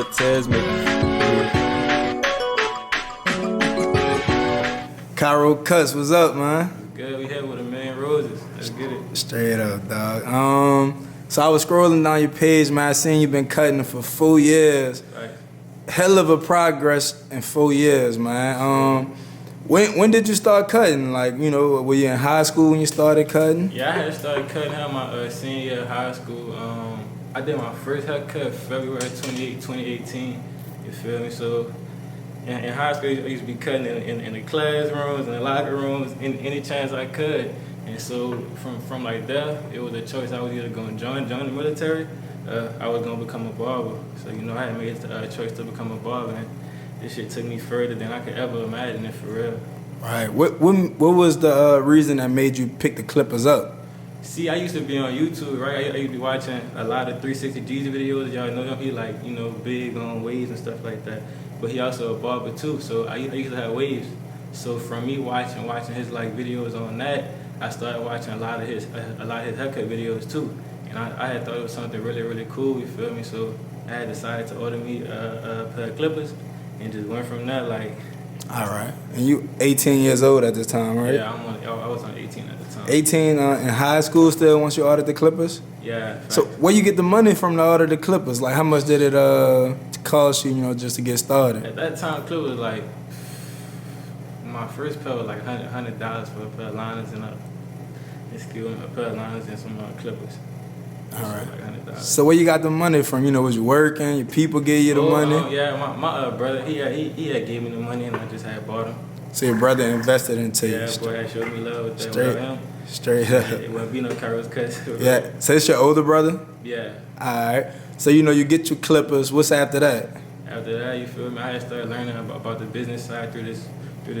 Cortez, kairoKutz, what's up, man? Good, we here with a million roses. Let's get it. Straight up, dog. So I was scrolling down your page, man. I seen you been cutting for 4 years. Right. Hell of a progress in 4 years, man. When did you start cutting? Like, you know, were you in high school when you started cutting? Yeah, I had started cutting hair my senior year of high school. I did my first haircut February 28, 2018. You feel me? So in high school, I used to be cutting in the classrooms and the locker rooms, any chance I could. And so from like there, it was a choice. I was either going to join the military, I was going to become a barber. So, you know, I had made a choice to become a barber. And this shit took me further than I could ever imagine it, for real. Right. What was the reason that made you pick the clippers up? See, I used to be on YouTube, right? I used to be watching a lot of 360 Jeezy videos. Y'all know him. He like, you know, big on waves and stuff like that. But he also a barber too. So I used to have waves. So from me watching his like videos on that, I started watching a lot of his haircut videos too. And I had thought it was something really, really cool. You feel me? So I had decided to order me a pair of clippers. And just went from that, like. All right. And you 18 years old at this time, right? Yeah, I was on 18 at the time. 18 in high school still once you ordered the clippers? Yeah. So where you get the money from to order the clippers? Like, how much did it cost you, you know, just to get started? At that time, clippers was like, my first pair was like $100 for a pair of liners and a pair of liners and some clippers. All right. Like so where you got the money from? You know, was you working? Your people gave you the money? Yeah, my brother, he had gave me the money and I just had bought them. So your brother invested into you? Yeah, boy, that showed me love with that. Straight, him. Straight up. It wouldn't be no kairoKutz. Yeah. So it's your older brother? Yeah. All right. So, you know, you get your clippers. What's after that? After that, you feel me? I had started learning about the business side through this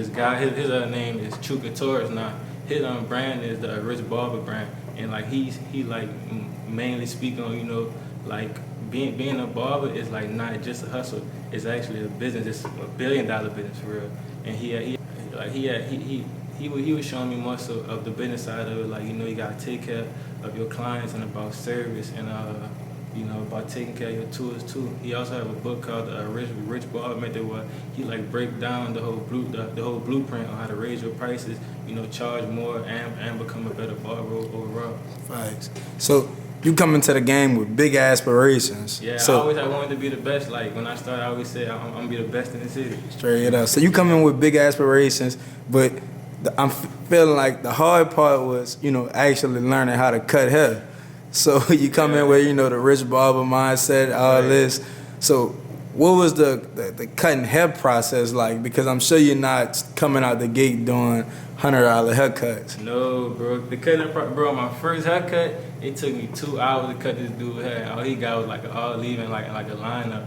guy. His name is kairoKutz. Now his brand is the Rich Barber brand, and like he like mainly speak on, you know, like being a barber is like not just a hustle. It's actually a business. It's $1 billion business for real. And he was showing me more so of the business side of it. Like, you know, you gotta take care of your clients and about service and you know, about taking care of your tools too. He also have a book called Rich Barber Method, where he like break down the whole blueprint on how to raise your prices, you know, charge more and become a better barber overall. Thanks. So you come into the game with big aspirations. Yeah, so, I wanted to be the best. Like when I started, I always said I'm gonna be the best in the city. Straight up. So you come in with big aspirations, but I'm feeling like the hard part was, you know, actually learning how to cut hair. So you come in with, you know, the rich barber mindset, all this. So what was the cutting hair process like? Because I'm sure you're not coming out the gate doing $100 haircuts. No, bro. The cutting, bro, my first haircut, it took me 2 hours to cut this dude's hair. All he got was like an all-leave and like a lineup.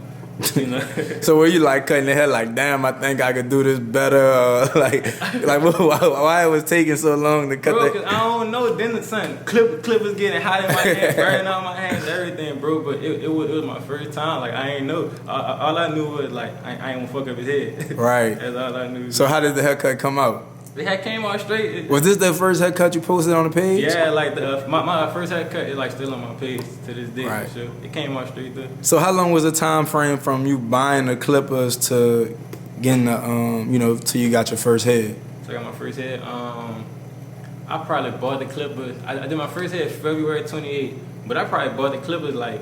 You know? So were you like cutting the hair like, damn, I think I could do this better? Like why it was taking so long to cut bro, that? Cause I don't know. Then the sun clip was getting hot in my hand, burning on my hands, everything, bro. But it was my first time. Like I ain't know. All I knew was like I ain't gonna fuck up his head. Right. That's all I knew. So how did the haircut come out? The hair came out straight. Was this the first haircut you posted on the page? Yeah, like my first haircut is like still on my page to this day. Right. For sure. It came out straight there. So how long was the time frame from you buying the clippers to getting the you know, till you got your first head? So I got my first head. I probably bought the clippers. I did my first head February 28th, but I probably bought the clippers like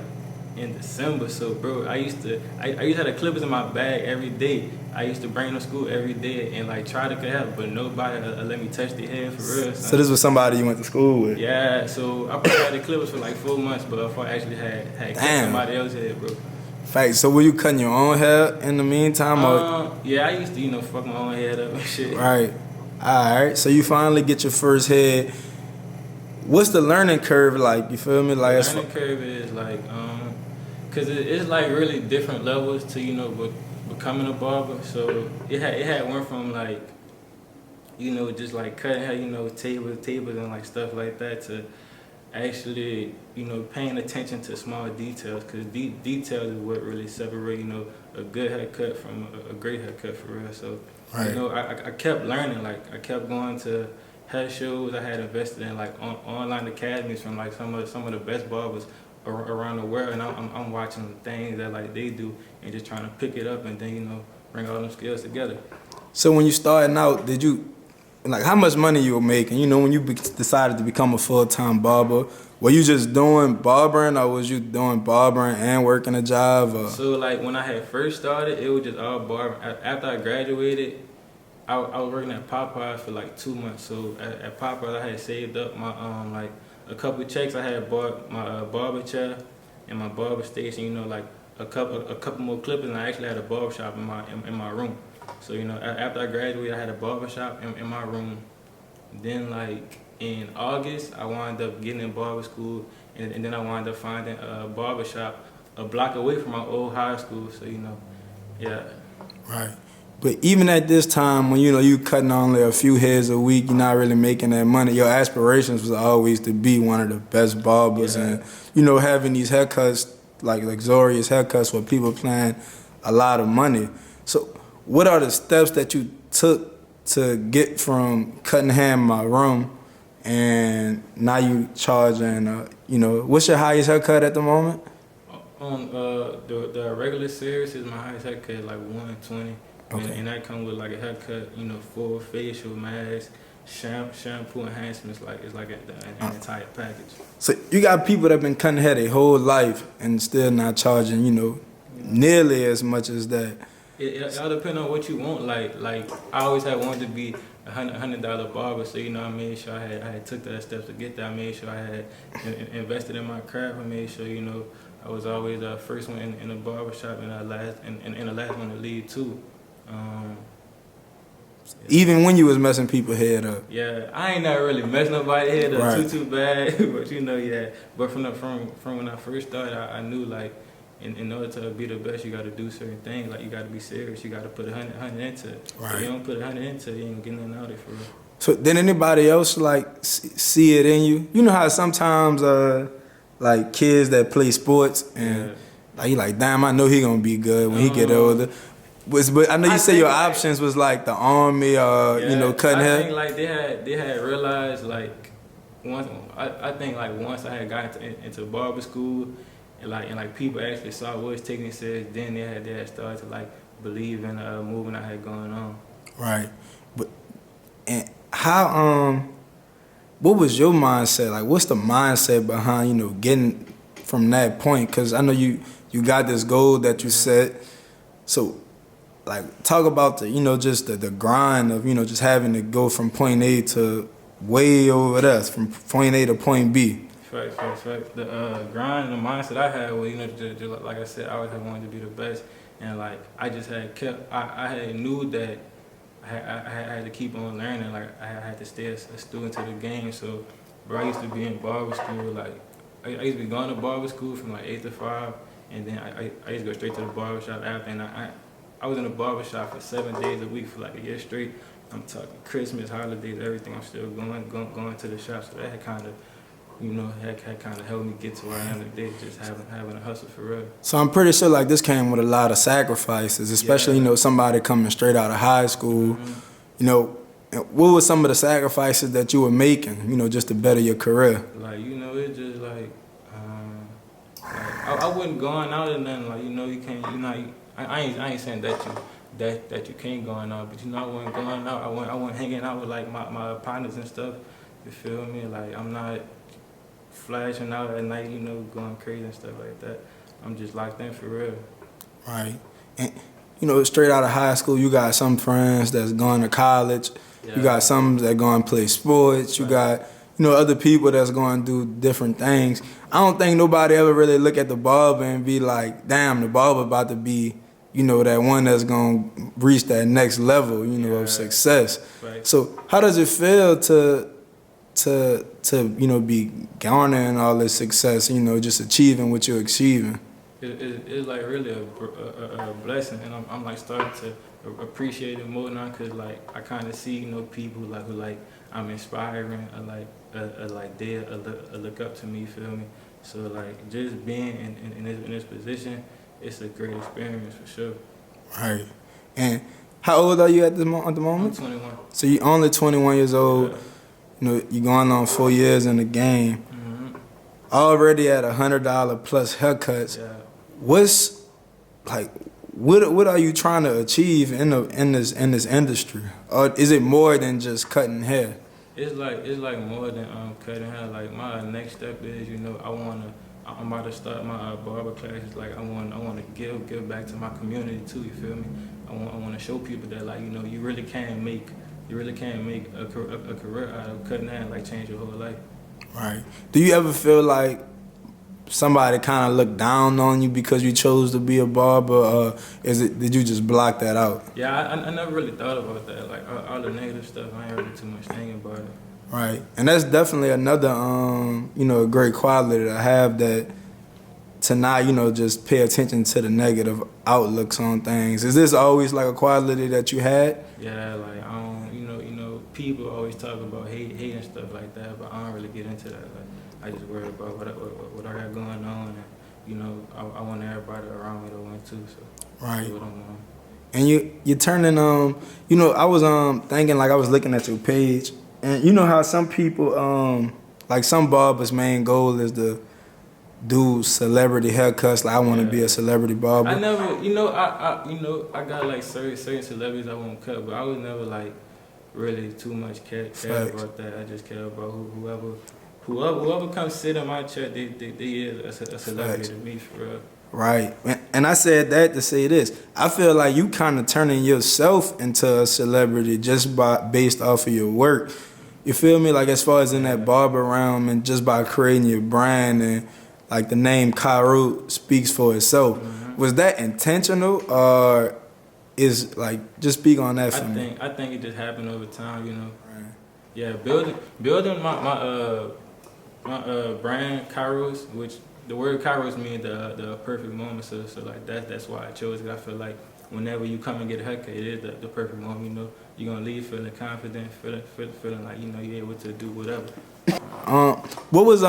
in December. So bro, I used to have the clippers in my bag every day. I used to bring them to school every day and like try to cut hair, but nobody let me touch their hair for real. So this was somebody you went to school with? Yeah, so I probably had the clippers for like 4 months, but before I actually had cut somebody else's hair, bro. Fact. So were you cutting your own hair in the meantime? Or? Yeah, I used to, you know, fuck my own head up and shit. Right. All right. So you finally get your first head. What's the learning curve like? You feel me? Like the learning curve is like, cause it's like really different levels to, you know, becoming a barber. So it had went from like, you know, just like cutting hair, you know, tables and like stuff like that, to actually, you know, paying attention to small details, because details is what really separate, you know, a good haircut from a great haircut for real. So, right. You know, I kept learning. Like I kept going to hair shows. I had invested in like online academies from like some of the best barbers around the world, and I'm watching the things that like they do, and just trying to pick it up, and then bring all them skills together. So when you starting out, did you like how much money you were making? When you decided to become a full-time barber, were you just doing barbering, or was you doing barbering and working a job? Or? So like when I had first started, it was just all barbering. After I graduated, I was working at Popeyes for like 2 months. So at Popeyes, I had saved up my like a couple of checks. I had bought my barber chair and my barber station. Like a couple more clippers, and I actually had a barber shop in my room. So after I graduated, I had a barber shop in my room. Then like in August, I wound up getting in barber school, and then I wound up finding a barber shop a block away from my old high school. So yeah. Right. But even at this time, when you cutting only a few heads a week, you're not really making that money. Your aspirations was always to be one of the best barbers, Yeah. and having these haircuts, like luxurious haircuts, where people paying a lot of money. So, what are the steps that you took to get from cutting hair in my room, and now you charging? What's your highest haircut at the moment? On the regular series is my highest haircut, like 120. Okay. And that comes with like a haircut, full facial mask, shampoo, enhancements. It's like an entire package. So you got people that been cutting hair their whole life and still not charging, nearly as much as that. It all depends on what you want. Like I always had wanted to be $100 barber, so I made sure I had took that steps to get there. I made sure I had invested in my craft. I made sure I was always the first one in the barber shop and the last one to leave too. Even when you was messing people's head up. Yeah, I ain't never really messed nobody's head up Right. too bad, but yeah. But from when I first started, I knew like in order to be the best, you got to do certain things. Like you got to be serious. You got to put 100 into it. Right. If you don't put 100 into it, you ain't getting nothing out of it for real. So did anybody else like see it in you? You know how sometimes like kids that play sports and like you like, damn, I know he gonna be good when he get older. But I know you say your options was like the army or cutting hair. I think like they had realized like once I think like once I had got into barber school and like people actually saw what was taking serious, then they had started to like believe in the movement I had going on. Right. But and how what was your mindset? Like what's the mindset behind getting from that point? Because I know you got this goal that you set. So like talk about the just the grind of just having to go from point A to way over there, from point A to point B. Right. The grind and the mindset I had was just like I said, I always had wanted to be the best, and like I just had kept I had knew that I had to keep on learning. Like I had to stay a student to the game. So bro, I used to be in barber school. Like I used to be going to barber school from like 8 to 5, and then I used to go straight to the barber shop after, and I was in the barber shop for 7 days a week for like a year straight. I'm talking Christmas, holidays, everything. I'm still going to the shop. So that had kind of, had kind of helped me get to where I am today, just having a hustle for real. So I'm pretty sure like this came with a lot of sacrifices, especially somebody coming straight out of high school. Mm-hmm. What were some of the sacrifices that you were making, just to better your career? Like it's just like I wasn't going out or nothing. Like you can't, I ain't saying that you can't go out, but I wasn't going out. I wasn't hanging out with like my partners and stuff. You feel me? Like I'm not flashing out at night, going crazy and stuff like that. I'm just locked in for real. Right. And straight out of high school, you got some friends that's going to college. Yeah. You got some that going to play sports. You got other people that's going to do different things. I don't think nobody ever really look at the barber and be like, damn, the barber about to be, that one that's going to reach that next level, of success. Right. So how does it feel to be garnering all this success, just achieving what you're achieving? It's like really a blessing, and I'm like starting to appreciate it more now, cause like I kind of see people like who like I'm inspiring, or like they look up to me, you feel me? So like just being in this position, it's a great experience for sure. Right. And how old are you at the moment? I'm 21. So you're only 21 years old. Yeah. You're going on 4 years in the game. already at $100 plus haircuts. Yeah. What's like? What are you trying to achieve in this industry? Or is it more than just cutting hair? It's like more than cutting hair. Like my next step is, I'm about to start my barber classes. Like I wanna give back to my community too. You feel me? I want to show people that, like, you really can make a career out of cutting hair and, like, change your whole life. Right. Do you ever feel like somebody kind of looked down on you because you chose to be a barber, or did you just block that out? Yeah, I never really thought about that. Like all the negative stuff, I ain't really too much thinking about it. Right, and that's definitely another a great quality to have, that to not just pay attention to the negative outlooks on things. Is this always like a quality that you had? Yeah, like I don't, people always talk about hate and stuff like that, but I don't really get into that. Like, I just worry about what I got going on, and I want everybody around me to win too. So right. What I'm on. And you're turning I was thinking, like, I was looking at your page, and you know how some people like some barbers' main goal is to do celebrity haircuts. Like, I want to be a celebrity barber. I never, I got like certain celebrities I won't cut, but I was never like really too much care about that. I just care about whoever comes sit in my chair, they is a celebrity to me, for real. Right. And I said that to say this. I feel like you kind of turning yourself into a celebrity just based off of your work. You feel me? Like, as far as in that barber realm, and just by creating your brand, and like the name kairoKutz speaks for itself. Mm-hmm. Was that intentional, or is, like, just speak on that for me? I think it just happened over time, Right. Yeah, building my brand kairoKutz, which the word kairoKutz means the perfect moment. So like that's why I chose it. I feel like whenever you come and get a haircut, it is the perfect moment. You're gonna leave feeling confident, feeling like you're able to do whatever. What was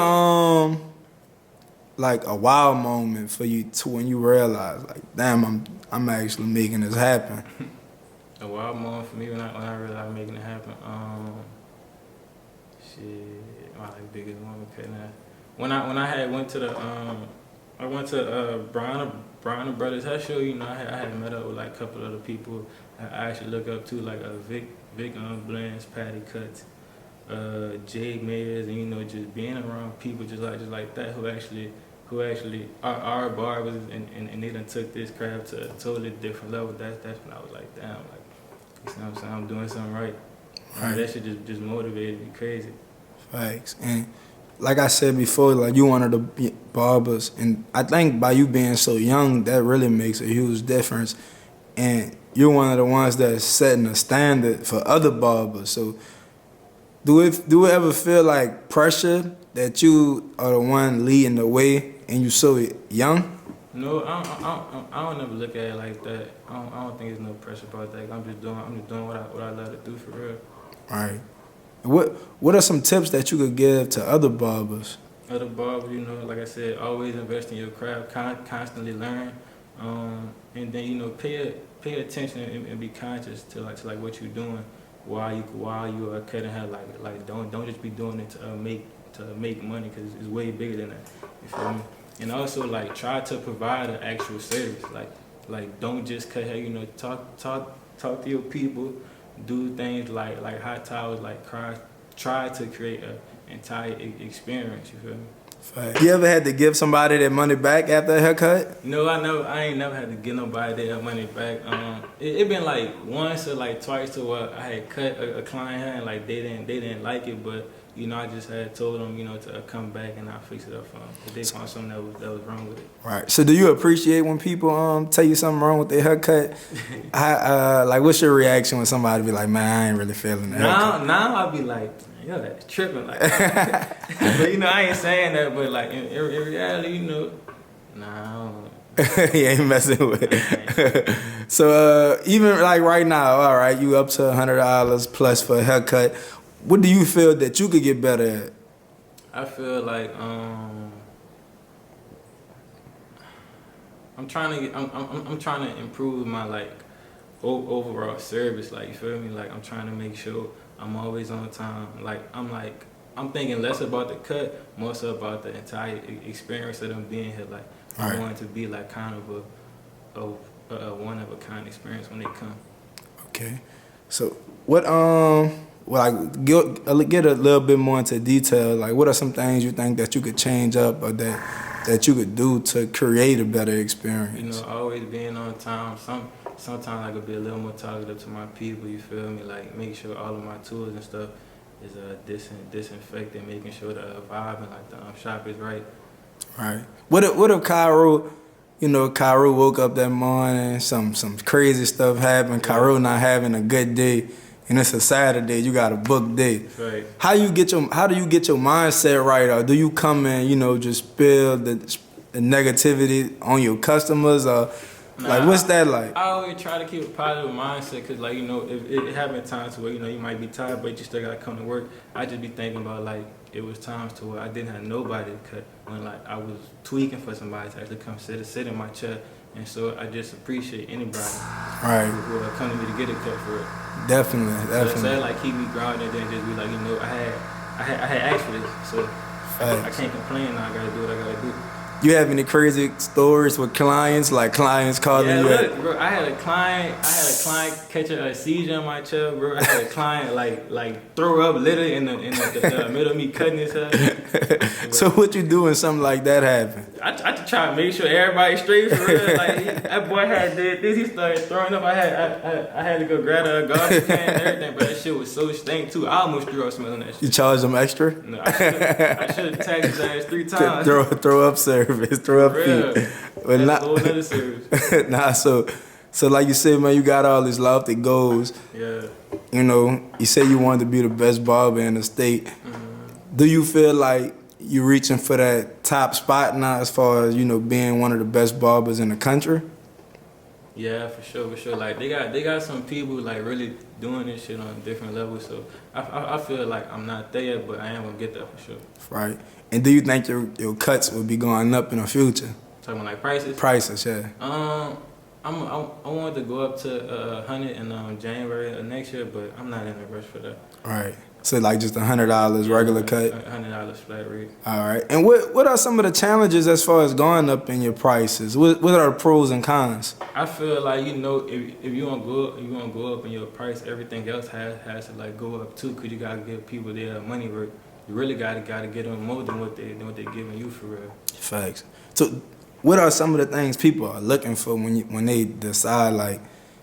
like a wow moment for you to when you realized, like, damn, I'm actually making this happen? A wild moment for me when I realized I'm making it happen. My like biggest moment cutting that. When I had went to the I went to Brian Brothers hair show. I had met up with like a couple other people I actually look up to, like Vic Blends, Patty Cuts, Jake Mayers, and just being around people just like that who actually are barbers, and they done took this craft to a totally different level. That's when I was like, damn, like, you know what I'm saying, I'm doing something right. Right. That shit just motivated me crazy. Thanks. And like I said before, like, you one of the barbers, and I think by you being so young, that really makes a huge difference. And you're one of the ones that's setting a standard for other barbers. So do it ever feel like pressure that you are the one leading the way and you so young? No, I don't ever look at it like that. I don't think there's no pressure about that. I'm just doing what I love to do, for real. All right. What are some tips that you could give to other barbers? Other barbers, like I said, always invest in your craft, constantly learn, and then pay attention and be conscious to like what you're doing while you are cutting hair. Like don't just be doing it to make money, because it's way bigger than that. You feel me? And also, like, try to provide an actual service. Like don't just cut hair. Talk to your people. Do things like hot towels, like try to create an entire experience. You feel me? Fact. You ever had to give somebody their money back after a haircut? No, I ain't never had to give nobody their money back. It been like once or like twice to where I had cut a client hair, and like they didn't like it, but I just had told them to come back and I'll fix it up for them. If they found something that was wrong with it. Right. So do you appreciate when people tell you something wrong with their haircut? Like, what's your reaction when somebody be like, man, I ain't really feeling that? Now I'll be like, yo, that's tripping. Like, but I ain't saying that, but like in reality, nah. He ain't messing with it. So even like right now, all right, you up to $100 plus for a haircut. What do you feel that you could get better at? I feel like I'm trying to improve my like overall service. Like, you feel me? Like, I'm trying to make sure I'm always on time. Like, I'm like I'm thinking less about the cut, more so about the entire experience of them being here. Like I want it to be like kind of a one of a kind experience when they come. Okay, so what get a little bit more into detail. Like, what are some things you think that you could change up or that you could do to create a better experience? You know, always being on time. Sometimes I could be a little more talkative to my people. You feel me? Like make sure all of my tools and stuff is disinfected, making sure the vibe and like the shop is right. Right. What if Cairo? You know, Cairo woke up that morning, some crazy stuff happened. Yeah. Cairo not having a good day, and it's a Saturday. You got a booked day. Right. How do you get your mindset right, or do you come in, you know, just spill the negativity on your customers, or like what's that like? I always try to keep a positive mindset because, like, you know, if it happened times where, you know, you might be tired, but you still gotta come to work. I just be thinking about like it was times to where I didn't have nobody to cut when like I was tweaking for somebody to actually come sit in my chair, and so I just appreciate anybody who come to me to get a cut for it. Definitely. So that like keep me grounded and then just be like, you know, I had asked for this, so I can't complain. Now I gotta do what I gotta do. You have any crazy stories with clients? Like clients calling you? Look, bro, I had a client catch a seizure in my chair, bro. I had a client like throw up literally in the middle of me cutting his hair. So what you do when something like that happen? I try to make sure everybody's straight for real. Like that boy had did this, he started throwing up. I had to go grab a garbage can and everything, but that shit was so stank too. I almost threw up smelling that shit. You charged them extra? No, I should have tagged his ass 3 times. Throw up service, throw up feet. But not a whole other service. Nah, so like you said, man, you got all this lofty goals. Yeah. You know, you say you wanted to be the best barber in the state. Mm-hmm. Do you feel like you reaching for that top spot now as far as, you know, being one of the best barbers in the country? Yeah, for sure. Like they got some people like really doing this shit on a different level. So I feel like I'm not there yet, but I am gonna get there for sure. Right. And do you think your cuts will be going up in the future? Talking about like prices? Prices, yeah. I wanted to go up to 100 in January of next year, but I'm not in a rush for that. Right. So like just $100 regular cut? $100 flat rate. All right. And what are some of the challenges as far as going up in your prices? What are the pros and cons? I feel like, you know, if you want to go up in your price, everything else has to like go up too, because you gotta give people their money worth. You really gotta get them more than what they're giving you for real. Facts. So what are some of the things people are looking for when they decide, like,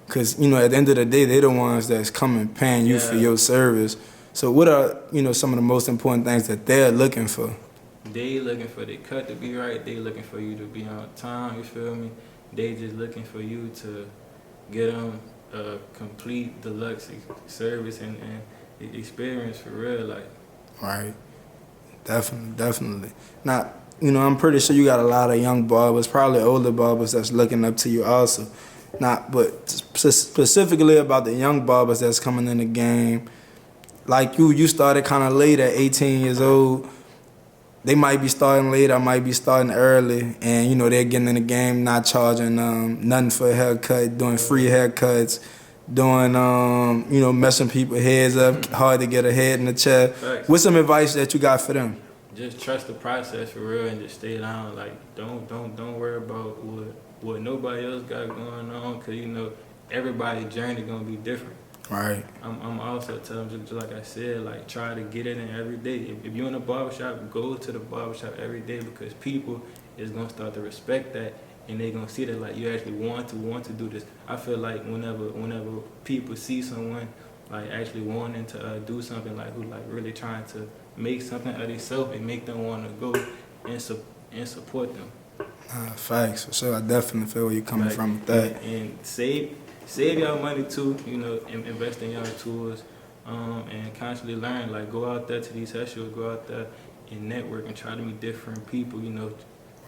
because, you know, at the end of the day, they're the ones that's coming paying you for your service. So what are, you know, some of the most important things that they're looking for? They looking for the cut to be right. They looking for you to be on time, you feel me? They just looking for you to get them a complete deluxe service and experience for real, like. Right. Definitely. Now, you know, I'm pretty sure you got a lot of young barbers, probably older barbers that's looking up to you also. But specifically about the young barbers that's coming in the game, like you started kind of late at 18 years old. They might be starting late, I might be starting early, and, you know, they're getting in the game, not charging nothing for a haircut, doing free haircuts, doing, you know, messing people's heads up, hard to get a head in the chair. Thanks. What's some advice that you got for them? Just trust the process for real and just stay down. Like, don't worry about what nobody else got going on, because, you know, everybody's journey gonna be different. Right. I'm also telling them, just like I said, like, try to get it in every day. If you're in a barbershop, go to the barbershop every day, because people is gonna start to respect that, and they gonna see that like you actually want to do this. I feel like whenever people see someone like actually wanting to do something, like who like really trying to make something of themselves, and make them want to go and support them. Facts, for sure. I definitely feel where you're coming from with that. And save y'all money too, you know, invest in y'all tools, and constantly learn. Like, go out there to these hair shows, go out there and network and try to meet different people, you know.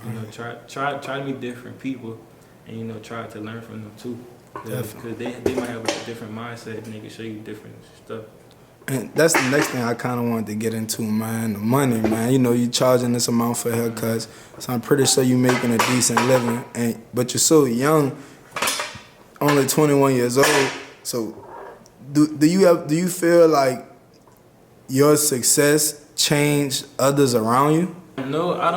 You know, try to meet different people, and, you know, try to learn from them too. Because they might have a different mindset, and they can show you different stuff. And that's the next thing I kind of wanted to get into, man. The money, man. You know, you charging this amount for haircuts, so I'm pretty sure you're making a decent living. But you're so young, only 21 years old. So, do you feel like your success changed others around you? No, I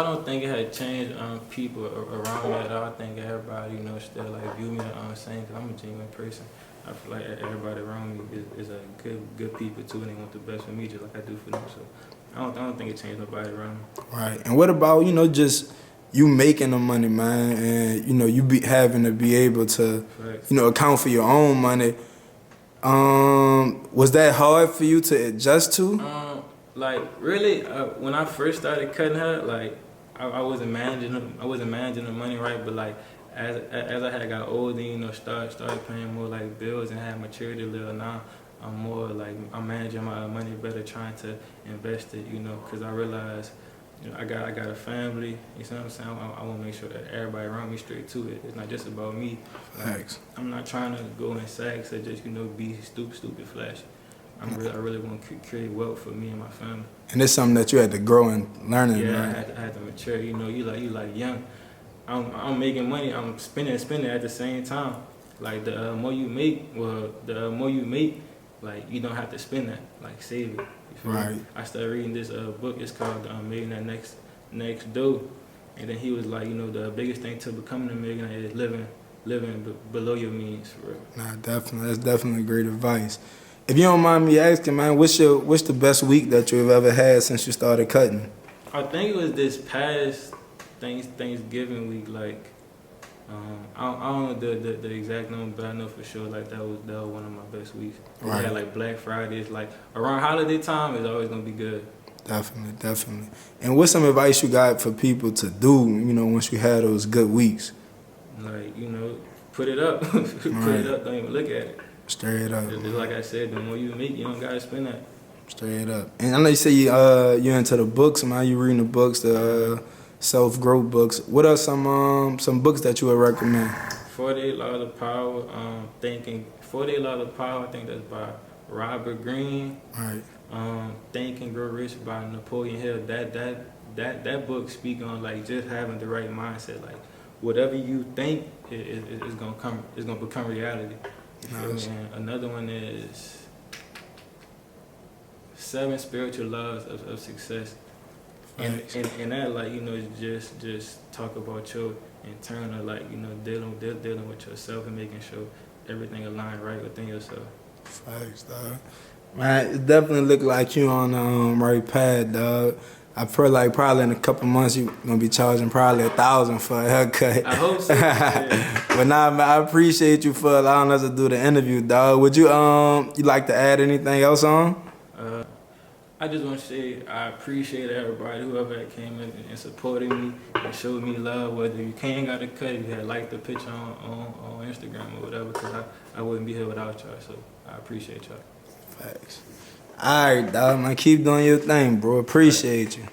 don't think it had changed people around me at all. I think everybody, still like view me the same. Cause I'm a genuine person. I feel like everybody around me is a good people too, and they want the best for me, just like I do for them. So I don't think it changed nobody around me. Right. And what about just you making the money, man, and you be having to be able to Facts. account for your own money? Was that hard for you to adjust to? Like really, when I first started cutting hair, like I wasn't managing the money right, but like as I had got older, started paying more like bills and had maturity a little. Now I'm more like I'm managing my money better, trying to invest it, because I realized I got a family. You see what I'm saying? I want to make sure that everybody around me straight to it. It's not just about me. Thanks. I'm not trying to go in sacks or just be stupid flashy. I really want to create wealth for me and my family. And it's something that you had to grow and learn in, Yeah, right? I had to mature. You like young. I'm making money. I'm spending at the same time. Like the more you make, like you don't have to spend that. Like save it. You feel Right. me? I started reading this book. It's called Millionaire Next Door, and then he was like, the biggest thing to becoming a millionaire is living below your means. For real. Nah, definitely. That's definitely great advice. If you don't mind me asking, man, what's the best week that you've ever had since you started cutting? I think it was this past Thanksgiving week. Like, I don't know the exact number, but I know for sure like that was one of my best weeks. Right. We had like Black Fridays, like around holiday time, it's always gonna be good. Definitely. And what's some advice you got for people to do, once you had those good weeks? Like, put it up, put it up. Don't even look at it. Straight up. Just like I said, the more you make, you don't gotta spend that. Straight up. And I know you say you're into the books, man. You reading the books, the self-growth books. What are some books that you would recommend? 48 Laws of Power. 48 Laws of Power. I think that's by Robert Greene. Right. Think and Grow Rich by Napoleon Hill. That book speak on like just having the right mindset. Like whatever you think is gonna become reality. Nice. And another one is 7 Spiritual Laws of Success. And that like just talk about your internal like dealing with yourself and making sure everything aligned right within yourself. Facts, dog. Man, it definitely look like you on the right path, dog. I feel like probably in a couple months you gonna be charging probably $1,000 for a haircut. I hope so. Yeah. But nah, man, I appreciate you for allowing us to do the interview, dog. Would you you like to add anything else on? I just want to say I appreciate everybody, whoever came in and supported me and showed me love. Whether you got a cut, if you had liked the picture on Instagram or whatever, because I wouldn't be here without y'all. So I appreciate y'all. Facts. All right, dog, man. Keep doing your thing, bro. Appreciate you.